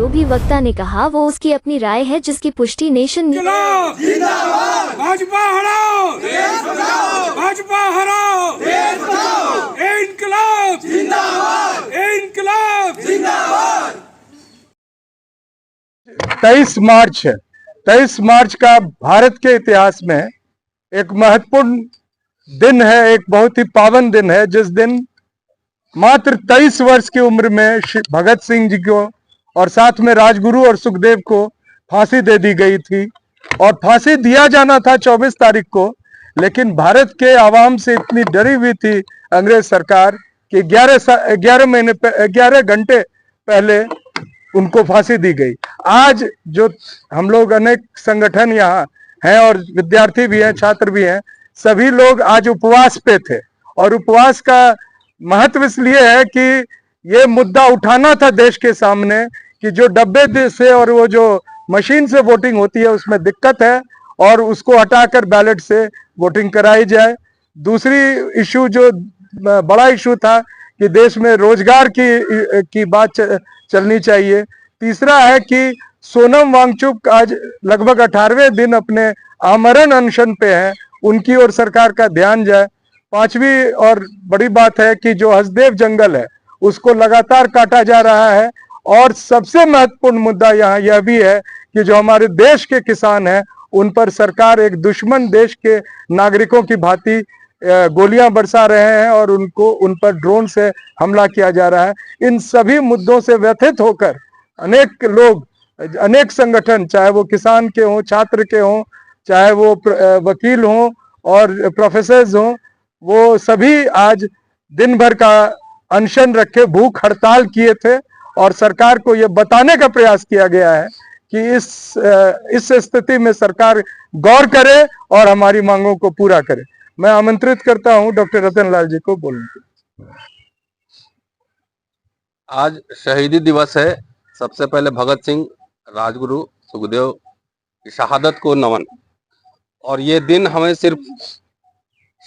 जो भी वक्ता ने कहा वो उसकी अपनी राय है, जिसकी पुष्टि नेशन जिंदाबाद भाजपा हराओ देश बचाओ, भाजपा हराओ देश बचाओ, इनकलाब जिंदाबाद, इनकलाब जिंदाबाद। 23 मार्च है। 23 मार्च का भारत के इतिहास में एक महत्वपूर्ण दिन है, एक बहुत ही पावन दिन है, जिस दिन मात्र 23 वर्ष की उम्र में भगत सिंह जी को और साथ में राजगुरु और सुखदेव को फांसी दे दी गई थी। और फांसी दिया जाना था 24 तारीख को, लेकिन भारत के आवाम से इतनी डरी हुई थी अंग्रेज सरकार कि 11 घंटे पहले उनको फांसी दी गई। आज जो हम लोग अनेक संगठन यहाँ हैं और विद्यार्थी भी हैं, छात्र भी हैं, सभी लोग आज उपवास पे थे। और उपवास का महत्व इसलिए है कि ये मुद्दा उठाना था देश के सामने कि जो डब्बे से और वो जो मशीन से वोटिंग होती है उसमें दिक्कत है और उसको हटाकर बैलेट से वोटिंग कराई जाए। दूसरी इशू जो बड़ा इशू था कि देश में रोजगार की बात चलनी चाहिए। तीसरा है कि सोनम वांगचुक आज लगभग 18वें दिन अपने आमरण अनशन पे हैं, उनकी ओर सरकार का ध्यान जाए। पांचवी और बड़ी बात है कि जो हसदेव जंगल है उसको लगातार काटा जा रहा है। और सबसे महत्वपूर्ण मुद्दा यहाँ यह भी है कि जो हमारे देश के किसान हैं उन पर सरकार एक दुश्मन देश के नागरिकों की भांति गोलियां बरसा रहे हैं और उन पर ड्रोन से हमला किया जा रहा है। इन सभी मुद्दों से व्यथित होकर अनेक लोग, अनेक संगठन, चाहे वो किसान के हों, छात्र के हों, चाहे वो वकील हों और प्रोफेसर्स हों, वो सभी आज दिन भर का अनशन रखे, भूख हड़ताल किए थे। और सरकार को ये बताने का प्रयास किया गया है कि इस स्थिति में सरकार गौर करे और हमारी मांगों को पूरा करे। मैं आमंत्रित करता हूं डॉक्टर रतन लाल जी को बोलने के लिए। आज शहीदी दिवस है। सबसे पहले भगत सिंह, राजगुरु, सुखदेव की शहादत को नमन। और ये दिन हमें सिर्फ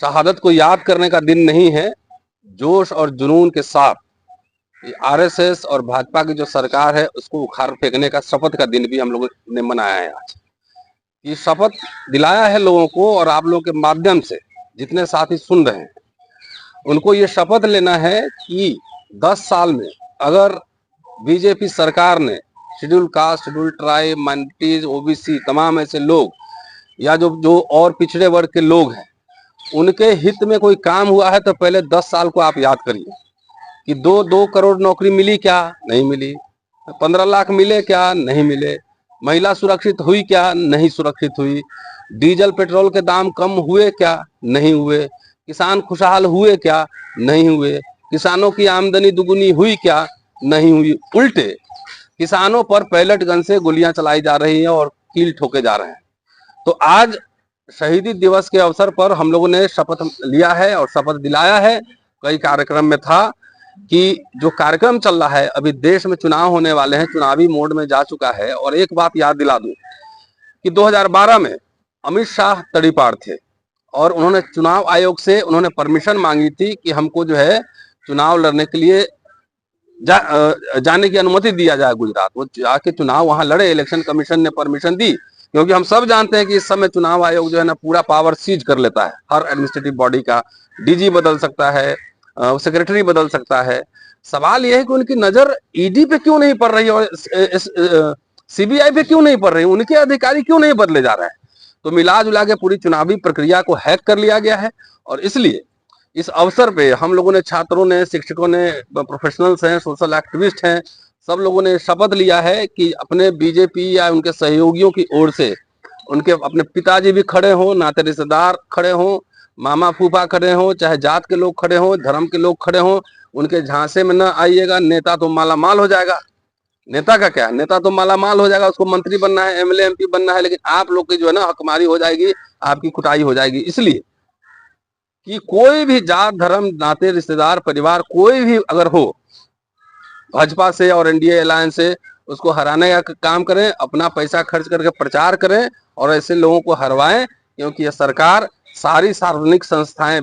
शहादत को याद करने का दिन नहीं है, जोश और जुनून के साथ आरएसएस और भाजपा की जो सरकार है उसको उखाड़ फेंकने का शपथ का दिन भी हम लोगों ने मनाया है। आज ये शपथ दिलाया है लोगों को, और आप लोगों के माध्यम से जितने साथी सुन रहे हैं उनको ये शपथ लेना है कि 10 साल में अगर बीजेपी सरकार ने schedule caste, schedule tribe, minorities, OBC, तमाम ऐसे लोग या जो और पिछड़े वर्ग के लोग हैं उनके हित में कोई काम हुआ है तो पहले 10 साल को आप याद करिए कि 2 करोड़ नौकरी मिली क्या? नहीं मिली। 15 लाख मिले क्या? नहीं मिले। महिला सुरक्षित हुई क्या? नहीं सुरक्षित हुई। डीजल पेट्रोल के दाम कम हुए क्या? नहीं हुए। किसान खुशहाल हुए क्या? नहीं हुए। किसानों की आमदनी दुगुनी हुई क्या? नहीं हुई। उल्टे किसानों पर पैलेट गन से गोलियां चलाई जा रही हैं और कील ठोके जा रहे हैं। तो आज शहीदी दिवस के अवसर पर हम लोगों ने शपथ लिया है और शपथ दिलाया है। कई कार्यक्रम में था कि जो कार्यक्रम चल रहा है, अभी देश में चुनाव होने वाले हैं, चुनावी मोड में जा चुका है। और एक बात याद दिला दूं कि 2012 में अमित शाह तड़ीपार थे और उन्होंने चुनाव आयोग से उन्होंने परमिशन मांगी थी कि हमको जो है चुनाव लड़ने के लिए जाने की अनुमति दिया जाए गुजरात। वो जाके चुनाव वहां लड़े, इलेक्शन कमीशन ने परमिशन दी, क्योंकि हम सब जानते हैं कि इस समय चुनाव आयोग जो है ना पूरा पावर सीज कर लेता है हर एडमिनिस्ट्रेटिव बॉडी का। डीजी बदल सकता है, सेक्रेटरी बदल सकता है। सवाल यह है कि उनकी नजर ईडी पे क्यों नहीं पड़ रही और सीबीआई पे क्यों नहीं पड़ रही, उनके अधिकारी क्यों नहीं बदले जा रहे हैं। तो मिला जुला के पूरी चुनावी प्रक्रिया को हैक कर लिया गया है। और इसलिए इस अवसर पे हम लोगों ने, छात्रों ने, शिक्षकों ने, प्रोफेशनल्स हैं, सोशल एक्टिविस्ट हैं, सब लोगों ने शपथ लिया है कि अपने बीजेपी या उनके सहयोगियों की ओर से, उनके अपने पिताजी भी खड़े हों, नाते रिश्तेदार खड़े हों, मामा फूफा खड़े हों, चाहे जात के लोग खड़े हों, धर्म के लोग खड़े हों, उनके झांसे में न आइएगा। नेता तो माला माल हो जाएगा। नेता का क्या है, नेता तो माला माल हो जाएगा, उसको मंत्री बनना है, एमएलए एमपी बनना है, लेकिन आप लोग की जो है ना हकमारी हो जाएगी, आपकी कुटाई हो जाएगी। इसलिए कि कोई भी जात, धर्म, नाते रिश्तेदार, परिवार कोई भी अगर हो, भाजपा से और एनडीए अलायंस से उसको हराने का काम करें, अपना पैसा खर्च करके प्रचार करें और ऐसे लोगों को हरवाएं, क्योंकि यह सरकार सारी सार्वजनिक संस्थाएं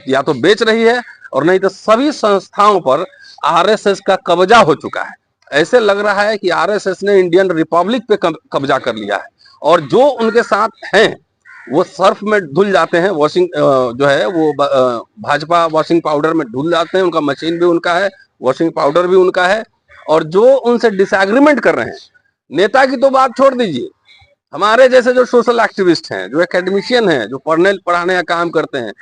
या तो बेच रही है और नहीं तो सभी संस्थाओं पर आरएसएस का कब्जा हो चुका है। ऐसे लग रहा है कि आरएसएस ने इंडियन रिपब्लिक पे कब्जा कर लिया है, और जो उनके साथ हैं वो सर्फ में धुल जाते हैं, वॉशिंग जो है वो भाजपा वॉशिंग पाउडर में धुल जाते हैं, उनका मशीन भी उनका है, वॉशिंग पाउडर भी उनका है। और जो उनसे डिसएग्रीमेंट कर रहे हैं, नेता की तो बात छोड़ दीजिए, हमारे जैसे जो सोशल एक्टिविस्ट हैं, जो एकेडमिशियन हैं, जो पढ़ने पढ़ाने का काम करते हैं,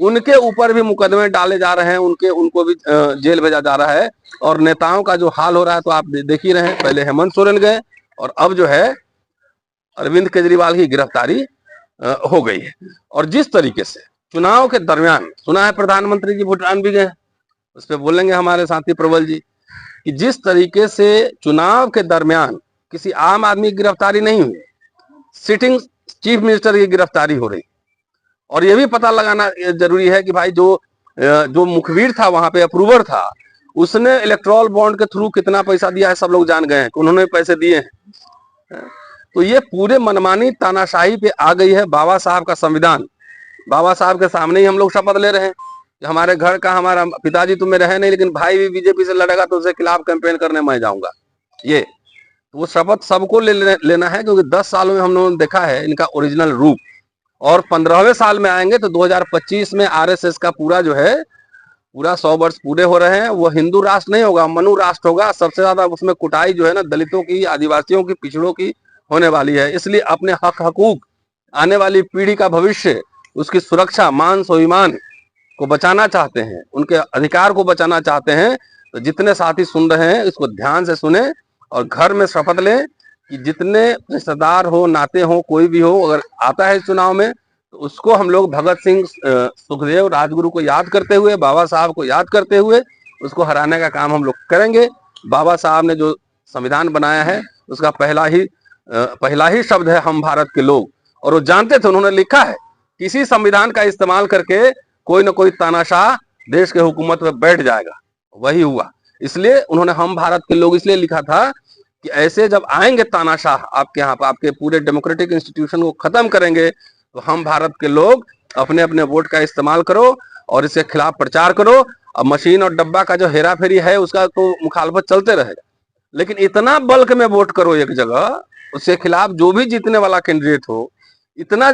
उनके ऊपर भी मुकदमे डाले जा रहे हैं, उनको भी जेल भेजा जा रहा है। और नेताओं का जो हाल हो रहा है तो आप देख ही रहे हैं, पहले हेमंत सोरेन गए और अब जो है अरविंद केजरीवाल की गिरफ्तारी हो गई है। और जिस तरीके से चुनाव के दरमियान, सुना है प्रधानमंत्री जी भूटान भी गए, उस पर बोलेंगे हमारे साथी प्रबल जी, कि जिस तरीके से चुनाव के दरमियान किसी आम आदमी की गिरफ्तारी नहीं हुई, सिटिंग चीफ मिनिस्टर की गिरफ्तारी हो रही। और ये भी पता लगाना जरूरी है कि भाई जो मुखबिर था वहां पे, अप्रूवर था, उसने इलेक्ट्रॉल बॉन्ड के थ्रू कितना पैसा दिया है सब लोग जान गए हैं कि उन्होंने पैसे दिए हैं। तो ये पूरे मनमानी तानाशाही पे आ गई है। बाबा साहब का संविधान, बाबा साहब के सामने ही हम लोग शपथ ले रहे हैं कि हमारे घर का, हमारा पिताजी तो मेरे है नहीं, लेकिन भाई भी बीजेपी से लड़ेगा तो उसके खिलाफ कैंपेन करने मैं जाऊंगा। ये वो शपथ सबको लेना है, क्योंकि 10 सालों में हम लोगों ने देखा है इनका ओरिजिनल रूप, और 15वें साल में आएंगे तो 2025 में आरएसएस का पूरा जो है पूरा 100 वर्ष पूरे हो रहे हैं। वो हिंदू राष्ट्र नहीं होगा, मनु राष्ट्र होगा। सबसे ज्यादा उसमें कुटाई जो है ना दलितों की, आदिवासियों की, पिछड़ों की होने वाली है। इसलिए अपने हक हकूक, आने वाली पीढ़ी का भविष्य, उसकी सुरक्षा, मान स्वाभिमान को बचाना चाहते हैं, उनके अधिकार को बचाना चाहते हैं। तो जितने साथी सुन रहे हैं इसको ध्यान से सुने और घर में शपथ लें कि जितने रिश्तेदार हो, नाते हो, कोई भी हो, अगर आता है चुनाव में तो उसको हम लोग भगत सिंह, सुखदेव, राजगुरु को याद करते हुए, बाबा साहब को याद करते हुए उसको हराने का काम हम लोग करेंगे। बाबा साहब ने जो संविधान बनाया है उसका पहला ही शब्द है हम भारत के लोग, और वो जानते थे, उन्होंने लिखा है किसी संविधान का इस्तेमाल करके कोई ना कोई तानाशाह देश के हुकूमत में बैठ जाएगा। वही हुआ, इसलिए उन्होंने हम भारत के लोग इसलिए लिखा था कि ऐसे जब आएंगे तानाशाह आपके यहाँ पर, आपके पूरे डेमोक्रेटिक इंस्टीट्यूशन को खत्म करेंगे, तो हम भारत के लोग अपने अपने वोट का इस्तेमाल करो और इसके खिलाफ प्रचार करो। अब मशीन और डब्बा का जो हेरा फेरी है उसका तो मुखालफत चलते रहेगा, लेकिन इतना बल्क में वोट करो एक जगह, उसके खिलाफ जो भी जीतने वाला कैंडिडेट हो, इतना